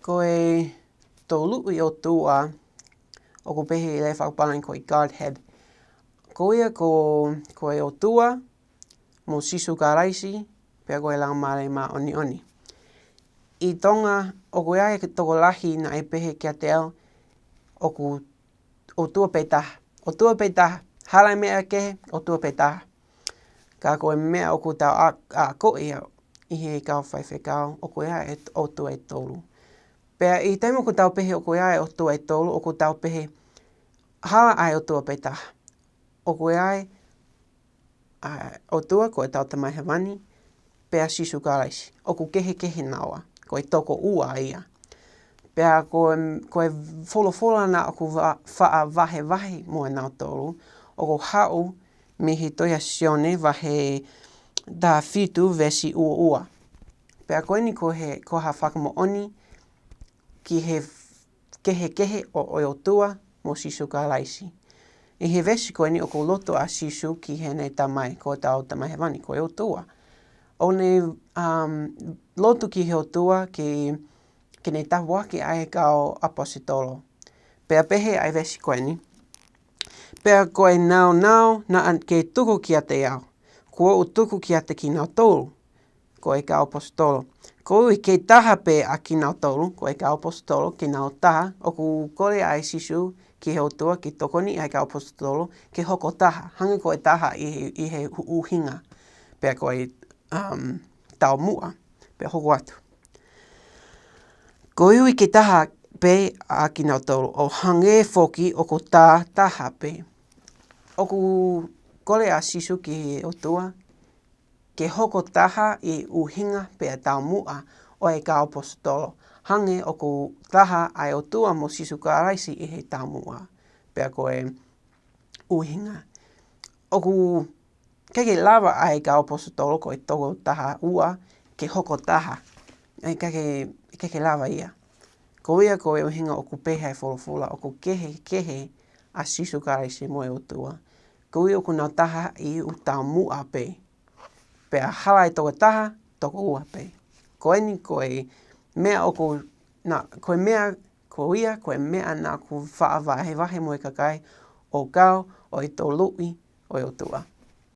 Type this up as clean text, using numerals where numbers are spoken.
Ko e tōlu'i o tua, o ko pehe le whakapalain ko i Godhead. Ko ia ko e o tua, mo sisu ka raisi, pia ko e lang mare ma oni oni. I tonga, o ko ia e toko lahi na e pehe kia te au, o tua petaha. O tua petaha. Hala mea kehe, o tua petaha. Ka koe mea o ku tau a ko ia, i he kau whaiwhekau, o ko ia e o tua e tolu. Pea i teimo ku tau pehe o ko ia e o tua e tolu, o ku tau pehe hala ai o tua petaha. O ko ia e o tua ko e tau tamai hewani, pea sisu ka raisi. O ku kehe naua, ko e toko ua ia. Pea koe wholofola na o ku wha vahe mo e nau tolu, o ko hau me he toia sione vahe da fitu vesi ua. Pea koe ni ko ha whakamo oni ki he kehe o tua mo sisu ka raisi. I he vesi koe ni o ko loto a sisu ki he nei tamai, ko tau tamai he wani, ko e o tua. O ne lotu ki he o tua ki nei tahu wake ai kau apositolo. Pea pehe ai vesi koe ni. Pea koe nau na ke tuku ki a te au. Kua u tuku ki a te ki nau tolu, ko e kau apostolo. Ko i ke taha pe a ki nau tolu, ko e kau apostolo, ki nau taha, o ku kore ai sisu ki he o tua, ki tokoni ai kau apostolo, ki hoko taha. Hangi ko e taha i he uhinga. Pea ko e tau mua, pea hoko atu. Ko iu i ke taha pe a ki nau tolu, o hange foki o ko taha pe. O ku kore a sisu ki he o tua, ke hoko taha i uhinga pe a tau mua o e kau apostolo. Hange o ku taha ai o tua mo sisu ka raisi i he tau mua. Pea ko e uhinga. O ku keke lava ai kau apostolo ko e toko taha ua ke hoko taha. Ai keke lava ia. Ko ia ko e uhinga o ku pehe ai wholofula, o ku kehe a sisu ka raisi mo e o tua. Ko ia o ku nau taha i u tau mua pe. Pea hala i toko taha, toko ua pe. Ko eni ko e mea o ku, ko e mea ko ia, ko e mea na ku wha vahe mo e kakai o kau, o i tō lui, o i o tua.